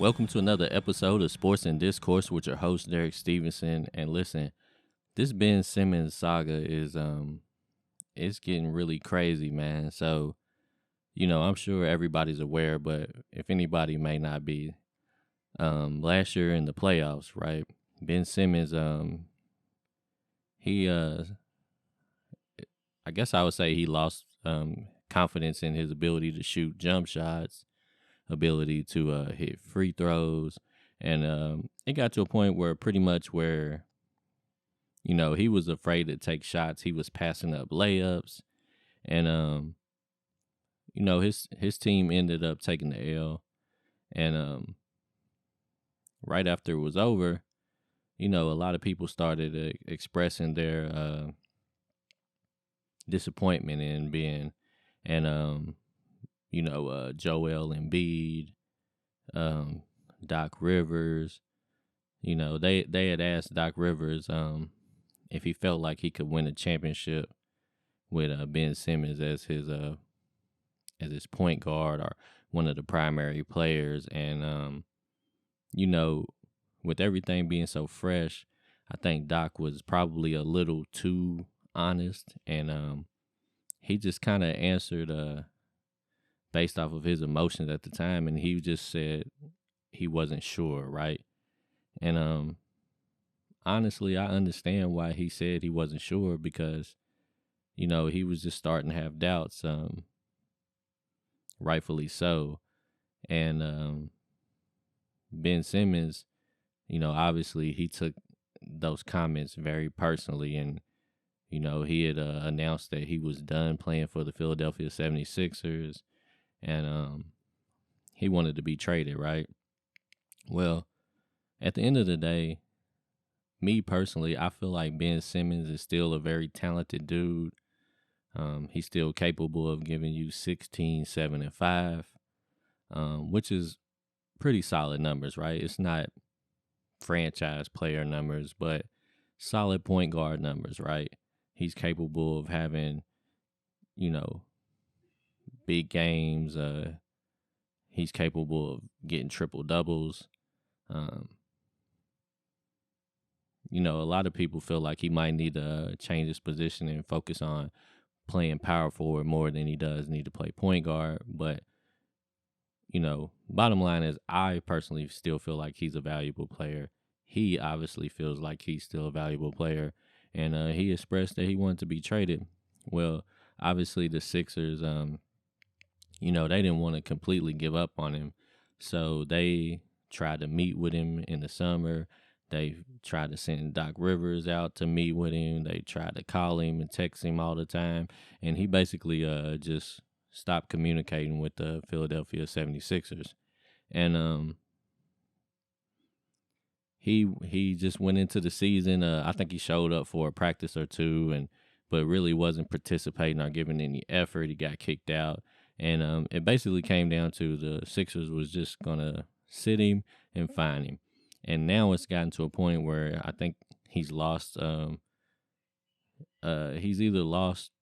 Welcome to another episode of Sports and Discourse with your host Derek Stevenson. And listen, this Ben Simmons saga is it's getting really crazy, man. So, I'm sure everybody's aware, but if anybody may not be, last year in the playoffs, right? Ben Simmons, he I guess I would say he lost confidence in his ability to shoot jump shots, ability to hit free throws, and it got to a point where pretty much where he was afraid to take shots. He was passing up layups, and his team ended up taking the L. And right after it was over, a lot of people started expressing their disappointment in Ben, and Joel Embiid, Doc Rivers. They had asked Doc Rivers if he felt like he could win a championship with Ben Simmons as his point guard or one of the primary players. And with everything being so fresh, I think Doc was probably a little too honest, and he just kind of answered based off of his emotions at the time, and he just said he wasn't sure, right? And honestly, I understand why he said he wasn't sure because he was just starting to have doubts, rightfully so. And Ben Simmons, obviously he took those comments very personally, and he had announced that he was done playing for the Philadelphia 76ers, and he wanted to be traded, right? Well, at the end of the day, me personally, I feel like Ben Simmons is still a very talented dude. He's still capable of giving you 16, 7, and 5, which is pretty solid numbers, right? It's not franchise player numbers, but solid point guard numbers, right? He's capable of having, big games. He's capable of getting triple doubles. Um, a lot of people feel like he might need to change his position and focus on playing power forward more than he does need to play point guard. But, bottom line is I personally still feel like he's a valuable player. He obviously feels like he's still a valuable player. And he expressed that he wanted to be traded. Well, obviously the Sixers, they didn't want to completely give up on him. So they tried to meet with him in the summer. They tried to send Doc Rivers out to meet with him. They tried to call him and text him all the time. And he basically just stopped communicating with the Philadelphia 76ers. And he just went into the season. I think he showed up for a practice or two, but really wasn't participating or giving any effort. He got kicked out. And it basically came down to the Sixers was just going to sit him and fine him. And now it's gotten to a point where I think he's lost. He's either lost.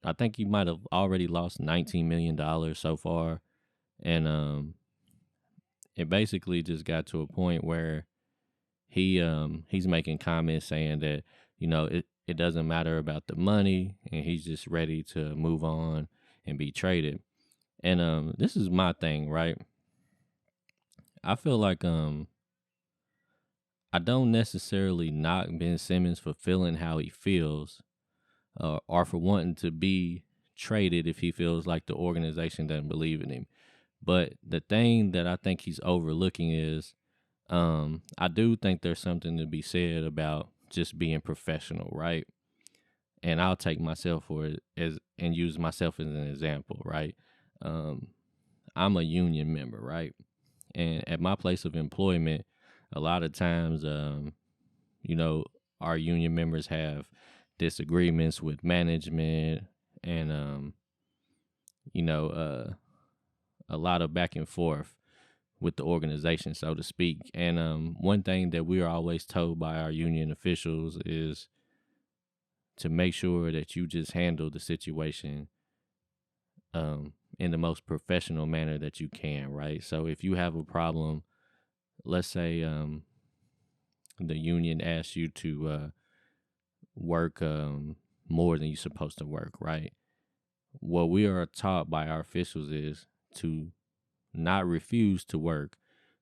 I think he might have already lost $19 million so far. And it basically just got to a point where he's making comments saying that, it doesn't matter about the money and he's just ready to move on and be traded. And this is my thing, right? I feel like I don't necessarily knock Ben Simmons for feeling how he feels, or for wanting to be traded if he feels like the organization doesn't believe in him. But the thing that I think he's overlooking is I do think there's something to be said about just being professional, right? And I'll take myself for it and use myself as an example, right? I'm a union member, right? And at my place of employment, a lot of times, our union members have disagreements with management and, a lot of back and forth with the organization, so to speak. And one thing that we are always told by our union officials is to make sure that you just handle the situation in the most professional manner that you can, right? So if you have a problem let's say the union asks you to work more than you're supposed to work, right? What we are taught by our officials is to not refuse to work,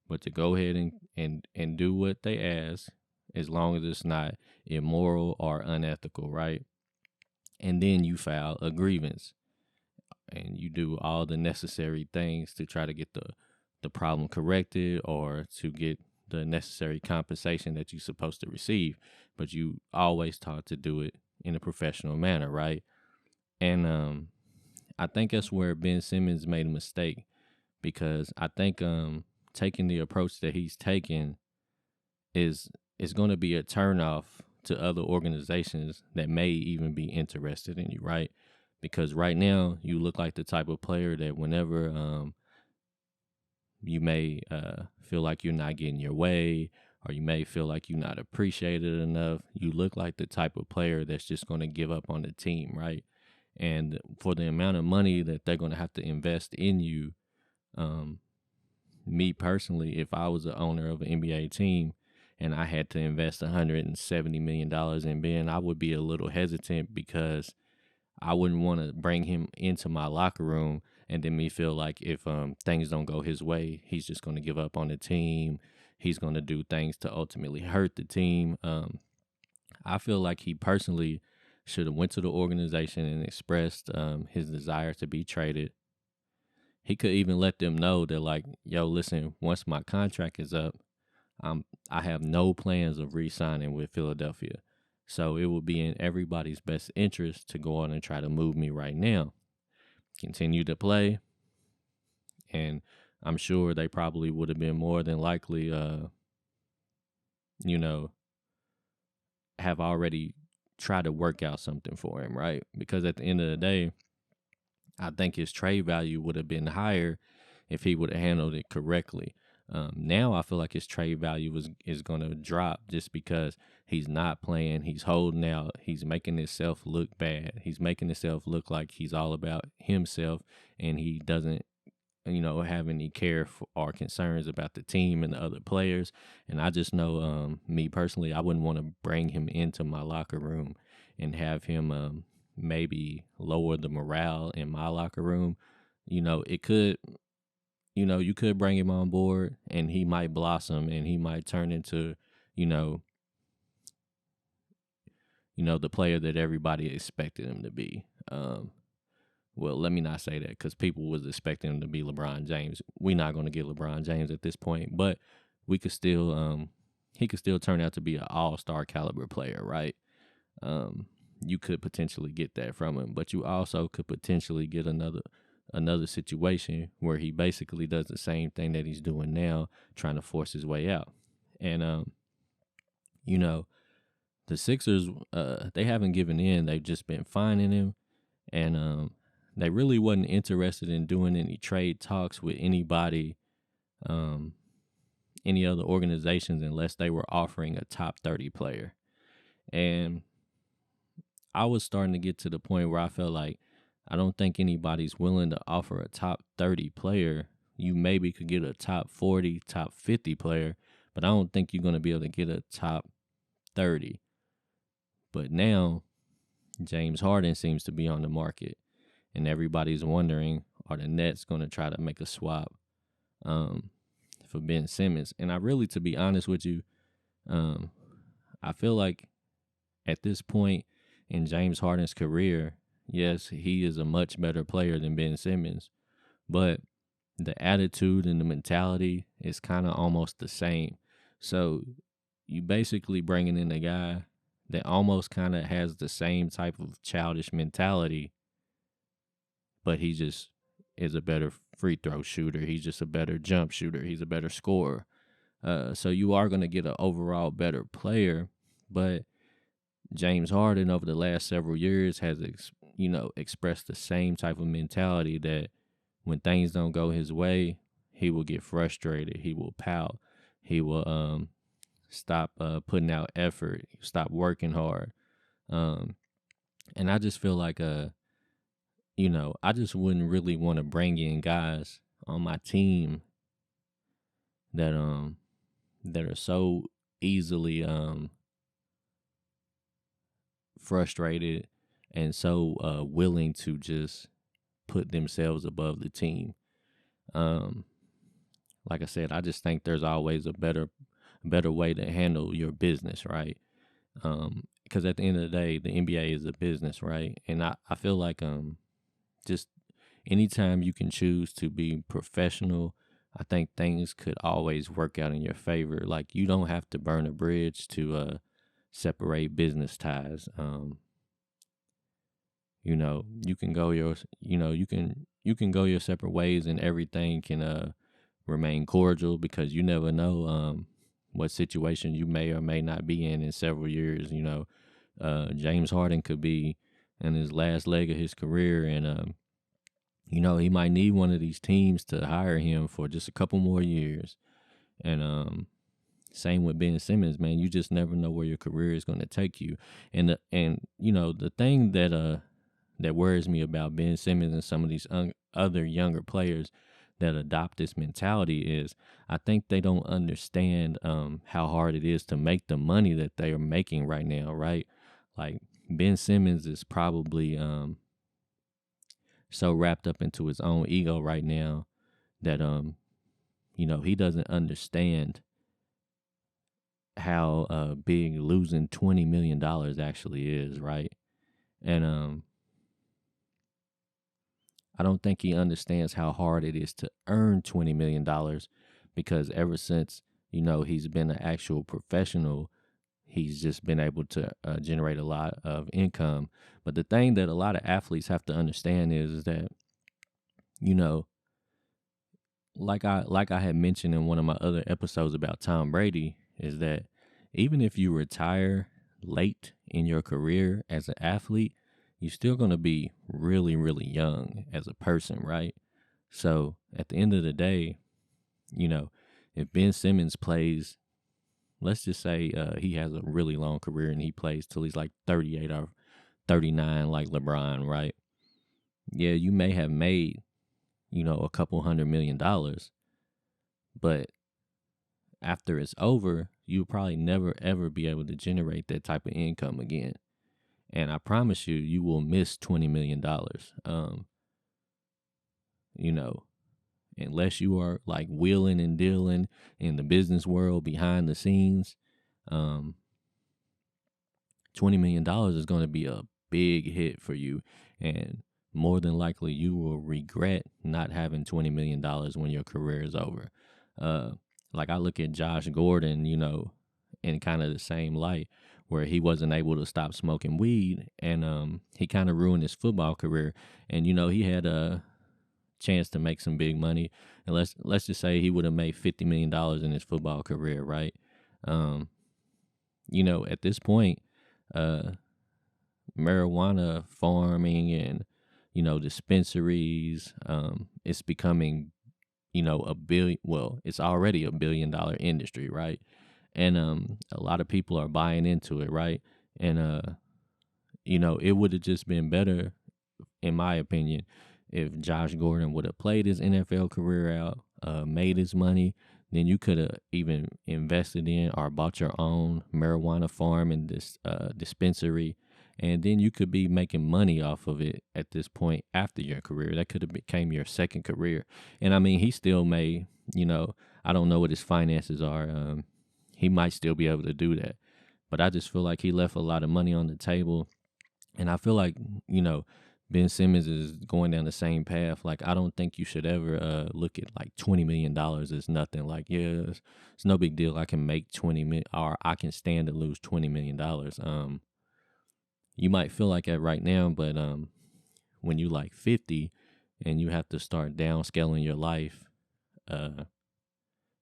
but to go ahead and do what they ask, as long as it's not immoral or unethical, right? And then you file a grievance and you do all the necessary things to try to get the problem corrected or to get the necessary compensation that you're supposed to receive. But you always taught to do it in a professional manner, right? And I think that's where Ben Simmons made a mistake, because I think taking the approach that he's taking is going to be a turnoff to other organizations that may even be interested in you, right? Because right now you look like the type of player that whenever you may feel like you're not getting your way, or you may feel like you're not appreciated enough, you look like the type of player that's just going to give up on the team, right? And for the amount of money that they're going to have to invest in you, me personally, if I was the owner of an NBA team and I had to invest $170 million in Ben, I would be a little hesitant, because I wouldn't want to bring him into my locker room and then me feel like if things don't go his way, he's just going to give up on the team. He's going to do things to ultimately hurt the team. I feel like he personally should have went to the organization and expressed his desire to be traded. He could even let them know that, like, yo, listen, once my contract is up, I have no plans of re-signing with Philadelphia. So it would be in everybody's best interest to go on and try to move me right now. Continue to play. And I'm sure they probably would have been more than likely, have already tried to work out something for him, right? Because at the end of the day, I think his trade value would have been higher if he would have handled it correctly. Now I feel like his trade value is going to drop, just because he's not playing. He's holding out. He's making himself look bad. He's making himself look like he's all about himself, and he doesn't, have any care for, or concerns about the team and the other players. And I just know, me personally, I wouldn't want to bring him into my locker room and have him maybe lower the morale in my locker room. It could. You could bring him on board and he might blossom and he might turn into, the player that everybody expected him to be. Well, let me not say that, because people was expecting him to be LeBron James. We're not going to get LeBron James at this point, but we could still, he could still turn out to be an all-star caliber player, right? You could potentially get that from him, but you also could potentially get another situation where he basically does the same thing that he's doing now, trying to force his way out. And the Sixers, they haven't given in. They've just been finding him, and they really wasn't interested in doing any trade talks with anybody, any other organizations, unless they were offering a top 30 player. And I was starting to get to the point where I felt like I don't think anybody's willing to offer a top 30 player. You maybe could get a top 40, top 50 player, but I don't think you're going to be able to get a top 30. But now, James Harden seems to be on the market, and everybody's wondering, are the Nets going to try to make a swap for Ben Simmons? And I really, to be honest with you, I feel like at this point in James Harden's career, yes, he is a much better player than Ben Simmons, but the attitude and the mentality is kind of almost the same. So you basically bringing in a guy that almost kind of has the same type of childish mentality, but he just is a better free throw shooter. He's just a better jump shooter. He's a better scorer. So you are going to get an overall better player, but James Harden over the last several years has, expressed the same type of mentality that when things don't go his way, he will get frustrated. He will pout. He will stop putting out effort, stop working hard. And I just feel like, I just wouldn't really want to bring in guys on my team that that are so easily frustrated and so willing to just put themselves above the team. Um, like I said, I just think there's always a better way to handle your business, right? Because at the end of the day, the NBA is a business, right? And I feel like just anytime you can choose to be professional, I think things could always work out in your favor. Like you don't have to burn a bridge to separate business ties. You can go your you can go your separate ways, and everything can remain cordial, because you never know what situation you may or may not be in several years. James Harden could be in his last leg of his career, and he might need one of these teams to hire him for just a couple more years. And same with Ben Simmons, man. You just never know where your career is going to take you. And the thing that worries me about Ben Simmons and some of these other younger players that adopt this mentality is, I think they don't understand how hard it is to make the money that they are making right now, right? Like Ben Simmons is probably so wrapped up into his own ego right now that he doesn't understand how big losing $20 million actually is, right? And I don't think he understands how hard it is to earn $20 million, because ever since he's been an actual professional, he's just been able to generate a lot of income. But the thing that a lot of athletes have to understand is that, you know, like I had mentioned in one of my other episodes about Tom Brady, is that even if you retire late in your career as an athlete, you're still going to be really, really young as a person, right? So at the end of the day, if Ben Simmons plays, let's just say he has a really long career and he plays till he's like 38 or 39 like LeBron, right? Yeah, you may have made, a couple $100 million, but after it's over, you'll probably never ever be able to generate that type of income again. And I promise you, you will miss $20 million. You know, unless you are like wheeling and dealing in the business world behind the scenes, um, $20 million is going to be a big hit for you, and more than likely, you will regret not having $20 million when your career is over. Uh, like I look at Josh Gordon, in kind of the same light, where he wasn't able to stop smoking weed, and he kind of ruined his football career. And he had a chance to make some big money, and let's just say he would have made $50 million in his football career, right? Um, at this point, uh, marijuana farming and dispensaries, it's becoming a billion. Well, it's already a $1 billion industry, right? And a lot of people are buying into it, right? And it would have just been better, in my opinion, if Josh Gordon would have played his NFL career out, made his money. Then you could have even invested in or bought your own marijuana farm and this dispensary, and then you could be making money off of it at this point after your career. That could have became your second career. And I mean, he still may, I don't know what his finances are. He might still be able to do that, but I just feel like he left a lot of money on the table, and I feel like Ben Simmons is going down the same path. Like, I don't think you should ever look at like $20 million as nothing. Like, yeah, it's no big deal. I can make 20 million, or I can stand to lose $20 million. You might feel like that right now, but when you like 50 and you have to start downscaling your life,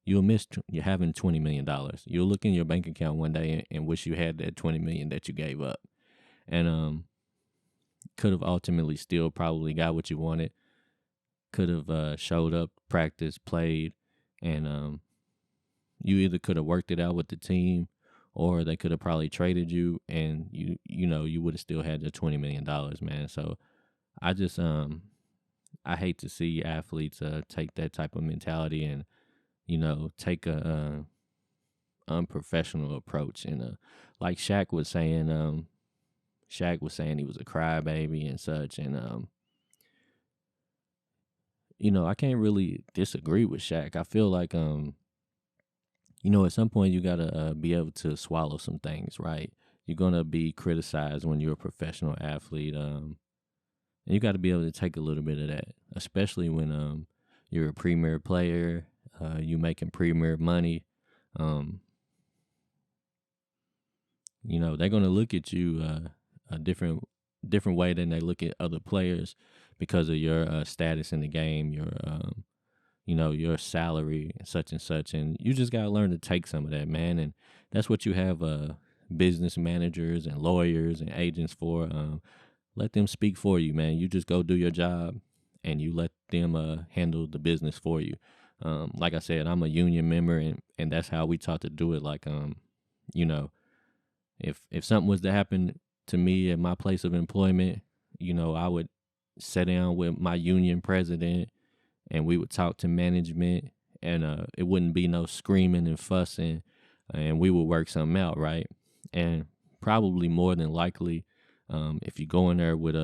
you'll miss you having $20 million. You'll look in your bank account one day and wish you had that 20 million that you gave up, and could have ultimately still probably got what you wanted. Could have showed up, practiced, played, and you either could have worked it out with the team, or they could have probably traded you, and you would have still had the $20 million, man. So I just I hate to see athletes take that type of mentality and take a unprofessional approach. And like Shaq was saying he was a crybaby and such. And I can't really disagree with Shaq. I feel like at some point you gotta be able to swallow some things, right? You're gonna be criticized when you're a professional athlete, and you got to be able to take a little bit of that, especially when you're a premier player, you making premier money. Um, they're gonna look at you a different way than they look at other players because of your status in the game, your salary, and such. And you just got to learn to take some of that, man. And that's what you have business managers and lawyers and agents for. Let them speak for you, man. You just go do your job and you let them handle the business for you. Like I said, I'm a union member, and that's how we taught to do it. Like, if something was to happen to me at my place of employment, I would sit down with my union president and we would talk to management, and it wouldn't be no screaming and fussing, and we would work something out, right? And probably more than likely, if you go in there with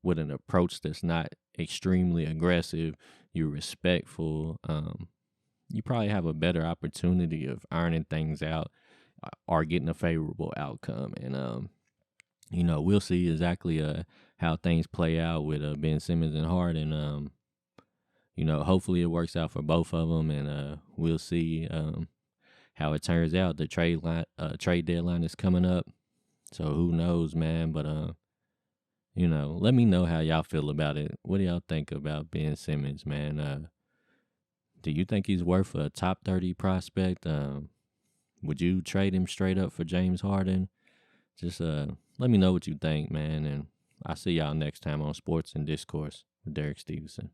with an approach that's not extremely aggressive, you're respectful, you probably have a better opportunity of ironing things out or getting a favorable outcome. And we'll see exactly how things play out with Ben Simmons and Harden. Hopefully it works out for both of them, and we'll see how it turns out. The trade deadline is coming up, so who knows, man? But let me know how y'all feel about it. What do y'all think about Ben Simmons, man? Do you think he's worth a top 30 prospect? Would you trade him straight up for James Harden? Just let me know what you think, man. And I'll see y'all next time on Sports and Discourse with Derek Stevenson.